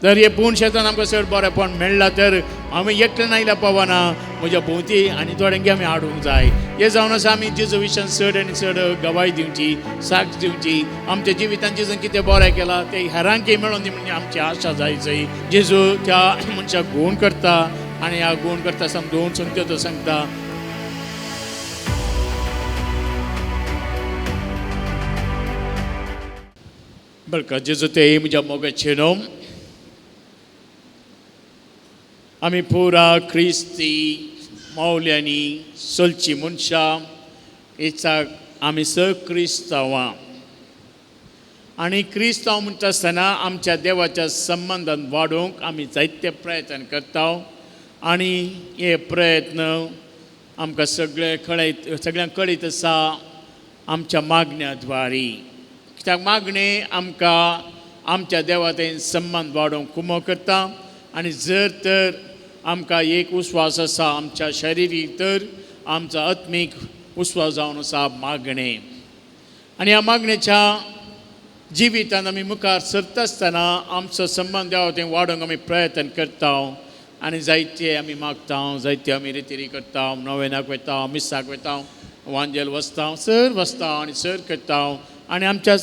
जर हे पूर्ण शेतान आमकां चड बरेंपण मेळ्ळां तर आमी एकटे नायल्या पावना म्हज्या भोंवती आनी थोड्यांक आमी हाडूंक जाय. हे जावन आसा आमी जेजू विशयान चड आनी चड गवाही दिवची, साक्ष दिवची. आमच्या जिवितान जेजून कितें बरें केलां तें हेरांकय मेळोन दी म्हणजे आमची आशा जायची. जेजू त्या मनशाक गूण करता आनी ह्या गूण करता आसतना दोन संगत्यो तो सांगता. बरं जेजू ते म्हज्या मोगाचें न्हू आमी पुरा क्रिस्ती मौल्यांनी चलची मनशां हेचाक आमी स क्रिस्तांवां आनी क्रिस्तांव म्हणटा आसतना आमच्या देवाच्या संबंधान वाडोवंक आमी जायते प्रयत्न करता आनी हे प्रयत्न आमकां सगळ्यांक कळीत आसा आमच्या मागण्या द्वारी. कित्याक मागणे आमकां आमच्या देवा थंय संबंध वाडोवंक कुमो करता आनी जर तर आमकां एक उस्वास आसा आमच्या शरिरीक तर आमचो आत्मीक उस्वास जावन आसा मागणे. आनी ह्या मागणेच्या जिवितान आमी मुखार सरता आसतना आमचो संबंध देवा थंय वाडोवंक आमी प्रयत्न करता आनी जायते आमी मागता, जायते आमी रिती करता, नोवेनाक वयता, मिसाक वयता, वांजेल वचता, सर वचता आनी सर करता आनी आमच्या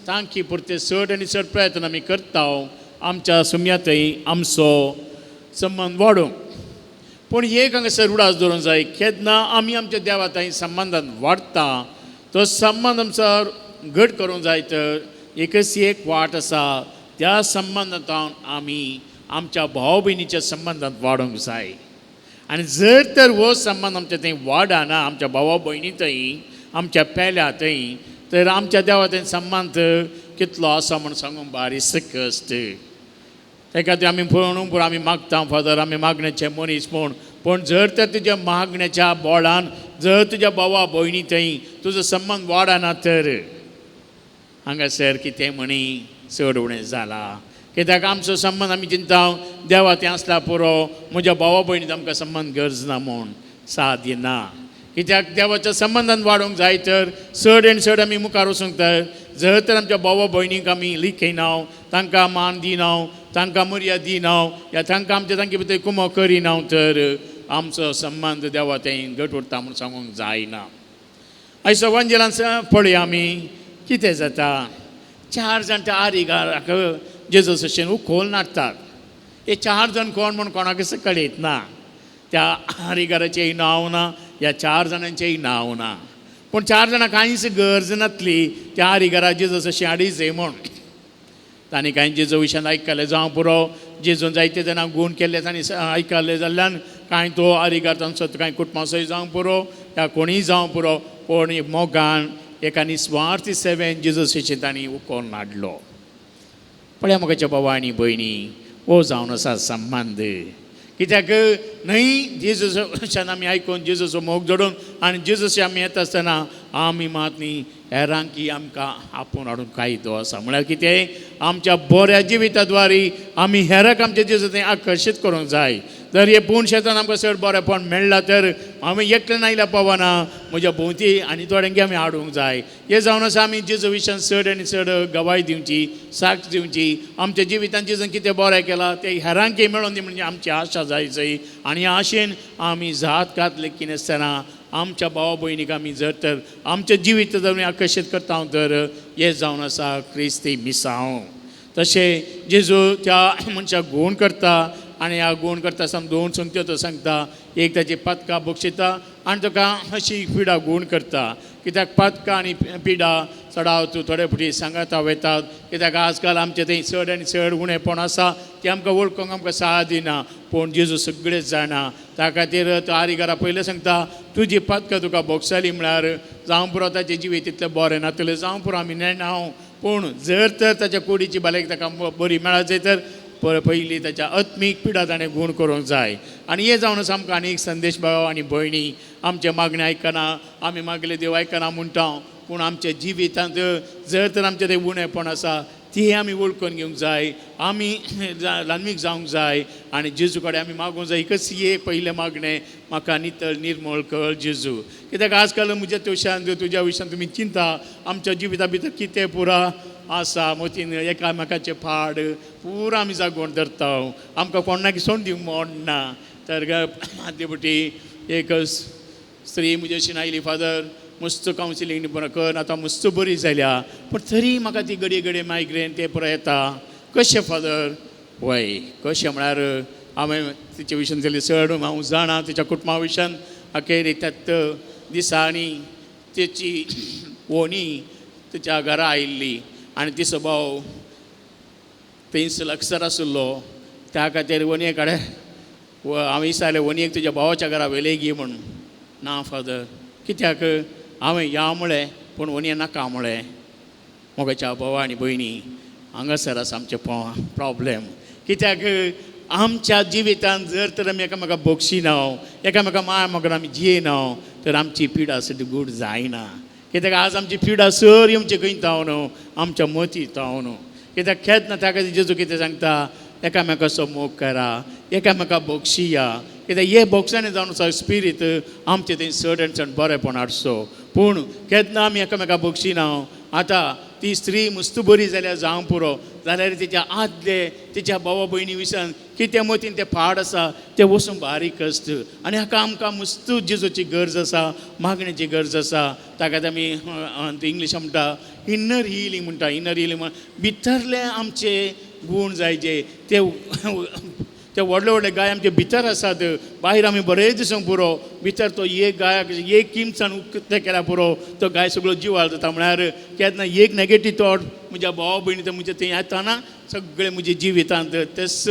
तांकी पुरते चड आनी चड प्रयत्न आमी करता आमच्या सुमयातय आमचो संबंध वाडोवंक. पूण एक हांगासर उडास दवरूंक जाय केन्ना आमी आमच्या देवा थंय संबंधान वाडटा तो संबंध आमचो घट करूंक जाय तर एकच एक वाट आसा त्या संबंधांत आमी आमच्या भाव भयणीच्या संबंधांत वाडोवंक जाय. आनी जर तर हो संबंध आमच्या थंय वाडना आमच्या भावा भयणी थंय आमच्या पेल्या थंय तर आमच्या देवा थंय संबंध कितलो आसा म्हूण सांगूंक बारीक आसता. त्या खातीर आमी पळोवनूच आमी मागता फादर आमी मागण्याचे मनीस पूण जर तर तुज्या मागण्याच्या बोडान जर तुज्या भावा भयणी थंय तुजो संबंध वाडना तर हांगासर कितें म्हणी चड उणें जाला. कित्याक आमचो संबंध आमी चिंता देवा थंय आसला पुरो म्हज्या भावा भयणीत आमकां संबंध गरज ना म्हूण साथ दिना. कित्याक देवाच्या संबंधान वाडोवंक जाय तर चड आनी चड आमी मुखार वचूंक जाय. जर तर आमच्या भावा भयणीक आमी लिखयना, तांकां मान दिना, तांकां मर्यादा दिना या तांकां आमच्या तांचे भितर कुमो करिना तर आमचो संबंध देवा थंय घट उरता म्हूण सांगूंक जायना. आयज वंजलान पळया आमी कितें जाता. 4 जाण त्या आरिगाराक जेजूस अशें उखोल नाडटात. हे 4 जाण कोण म्हूण कोणाकच कळयत ना. त्या आरिगाराचेंय नांव ना, ह्या 4 जाणांचेंय नांव ना. पूण 4 जाणां कांयच गरज नासली त्या आरिगारा जेजूस अशें हाडीच म्हूण. तांणी कांय जेजू विशयान आयकलें जावं पुरो जेजून जायते जाणांक गूण केल्ले तांणी आयकलें जाल्ल्यान कांय तो आरिगार तांचो कांय कुटुंबाचोय जावं पुरो या कोणीय जावं पुरो पूण मोगान एका निस्वार्थी सेवेन जेजूसाचें तांणी उखोल नाडलो. पळया मोगाच्या भावा आनी भयणी हो जावन आसा संबंध. कित्याक न्हय जेजूसान आमी आयकून जेजूचो मोग जोडून आनी जेजूस आमी येता आसतना आमी मात न्ही हेरांकी आमकां आपूण हाडून कायदो आसा. म्हळ्यार कितें आमच्या बऱ्या जिविता द्वारे आमी हेराक आमच्या जेजू थंय आकर्शीत करूंक जाय. जर हे पूर्ण शेतान आमकां चड बरेंपण मेळ्ळां तर आमी एकटे नायल्या पावना म्हज्या भोंवती आनी थोड्यांक आमी हाडूंक जाय. हे जावन आसा आमी जेजू विशयान चड आनी चड गवाही दिवची, साक्ष दिवची. आमच्या जिवितान जेजून कितें बरें केलां तें हेरांकय मेळोन दी म्हणजे आमची आशा जायची. आनी आशेन आमी जात कात लेखी नासतना आमच्या भावा भयणीक आमी जर तर आमच्या जिवीत जर आकर्शीत करता तर हें जावन आसा क्रिस्ती मिसांव. तशें जेजू त्या मनशाक गूण करता आनी ह्या गूण करता आसतना 2 संगत्यो तो सांगता. एक ताची पदकां बक्षिता आनी ताका अशी पिडा गूण करता. कित्याक पदकां आनी पिडा चडाव तूं थोडे फावटी सांगाता वयतात. कित्याक आजकाल आमचे थंय चड आनी चड उणेंपण आसा तें आमकां वळखूंक आमकां साथ दिना. पूण जेजू सगळेंच जाणा. त्या खातीर तो आरिगारा पयलें सांगता तुजी पदकां तुका बक्षाली म्हळ्यार जावं पुरो ताचें जिवीत तितलें बरें नातलें जावं पुरो आमी नेणा पूण जर तर ताच्या कुडीची भलायकी ताका बरी मेळत जाय तर पयलीं ताच्या आत्मीक पिडा ताणें गूण करूंक जाय. आनी हें जावन आसा आमकां आनी एक संदेश भाव आनी भयणी आमचे मागणे आयकना आमी मागले देव आयकना म्हणटा पूण आमच्या जिवितांत जर तर आमचें तें उणेंपण आसा ती आमी वळखून घेवंक जाय. आमी ल्हानमीक जावंक जाय आनी जेजू कडेन आमी मागूंक जाय. एकच एक पयलें मागणें म्हाका नितळ निर्मळ कर जेजू. कित्याक आजकाल म्हज्या तुज्या विशयान तुमी चिंता आमच्या जिविता भितर कितें पुरा आसा मतीन एकामेकाचे फाड पुरो आमी जागोवन धरता आमकां कोणाक सोड दिवंक मोडना तर देवटी एक स्त्री म्हजी अशी आयली फादर मस्त कावन्सिलींग बरो कर आतां मस्त बरी जाल्या पूण तरी म्हाका ती घडये घडये मायग्रेन ते पुरो येता कशें फादर वय कशें म्हळ्यार हांवें तिचे विशयान जाली चड हांव जाणा तिच्या कुटुंबा विशयान अखेर त्यात दिसांनी तेची वोणी तिच्या घरा आयिल्ली आनी तिचो भाव थंयच लागसर आशिल्लो त्या खातीर वणये कडेन हांवें विचारलें वणयेक तुज्या भावाच्या घरा वेले गी म्हणून ना फादर कित्याक हांवें या म्हळें पूण वणये नाका म्हळें मोगाच्या भाव आनी भयणी हांगासर आसा आमचे प्रॉब्लेम कित्याक आमच्या जिवितांत जर तर आमी एकामेका बोगशिना एकामेका माय मोगन आमी जियेना तर आमची पिडा सुद्दां गूड जायना कित्याक आज आमची पिडा सर आमचे खंय तावन आमच्या मती तावन कित्याक खेतना ताका जेजू कितें सांगता एकामेकाचो मोग करा एकामेका बोगशिया कित्याक हे बोगसांनी जावन आसा स्पिरीट आमचे थंय चड आनी चड बरेपण हाडचो पूण केन्ना आमी एकामेका बोगशिना आतां ती स्त्री मस्त बरी जाल्यार जावं पुरो जाल्यार तिच्या आदले तिच्या भावा भयणी विशयान कितें मतीन ते फाड आसा ते वचून बारीक आसत आनी हाका आमकां मस्त जेजूची गरज आसा मागणेची गरज आसा ताका आमी इंग्लिशान म्हणटा इन्नर हिलींग म्हणटा इन्नर हिलींग भितरले आमचे गूण जायचे ते व्हडले व्हडले गाय आमचे भितर आसात भायर आमी बरें दिसूंक पुरो भितर तो एक गायाक एक किमसान उक्तें केल्यार पुरो तो गाय सगळो जिवाळ जाता म्हळ्यार केन्ना एक नेगेटीव थॉट म्हज्या भावा भयणी ते म्हणजे थंय येताना सगळे म्हजे जिवितांत तेच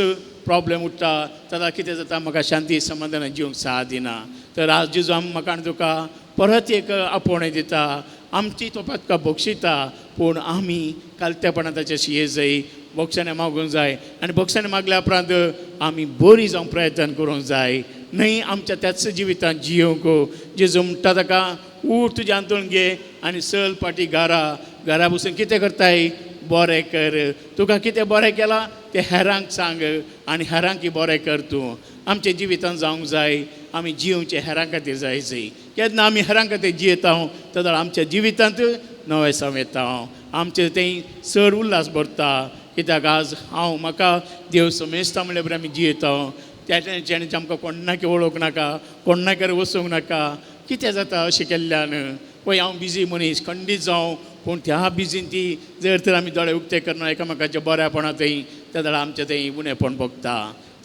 प्रॉब्लेम उठटा जाल्यार कितें जाता म्हाका शांती समाधानान जिवंक साथ दिना तर आज जेजू म्हाका आनी तुका परत एक आपोवणें दिता आमची तो तुका बक्षिता पूण आमी कालतेपणां ताचेशी हे जाय बक्षांनी मागूंक जाय आनी बक्षांनी मागल्या उपरांत आमी बरी जावंक प्रयत्न करूंक जाय न्हय आमच्या त्याच जिवितांत जियोंक जेजू म्हणटा ताका उठ तुज्या अंतून घे आनी सल पाटी घरा बसून कितें करताय बरें कर तुका कितें बरें केलां तें हेरांक सांग आनी हेरांक बरें कर तूं आमच्या जिवितांत जावंक जाय आमी जियोवचे हेरां खातीर जायचें केन्ना आमी हेरां खातीर जियेता तेदोळ आमच्या जिवितांत नवेसांव येता आमचें तें चड उल्हास भरता कित्याक आज हांव म्हाका देव समेजता म्हणले बरें आमी जियेता त्या जेणे आमकां कोणाक वळोवंक नाका कोणाक वचूंक नाका कितें जाता अशें केल्ल्यान पळय हांव बिजी मनीस खंडीत जावं पूण त्या बिजीन ती जर तर आमी दोळे उक्ते करना एकामेकाच्या बऱ्यापणा थंय त्या वेळार आमचें थंय उणेपण भोगता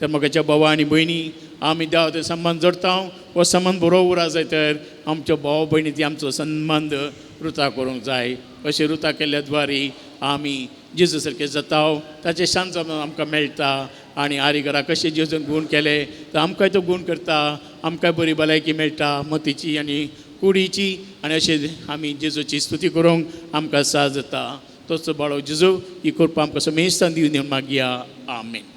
तर म्हाकाच्या भावा आनी भयणी आमी देवा थंय संबंद जोडटा हो संबंद बरो उरा जाय तर आमच्यो भाव भयणी ती आमचो संबंद रुता करूंक जाय अशें रुता केल्ल्या द्वारी आमी जेजू सारके जाता ताचें शांत आमकां मेळटा आनी आरी घरा कशें जेजून गूण केले तर आमकांय तो गूण करता आमकांय बरी भलायकी मेळटा मतीची आनी कुडीची आनी अशें आमी जेजूची स्तुती करूंक आमकां साथ जाता तोच बाळो जेजू ही कृपा आमकां समेस्तान दिवन मागया आमेन.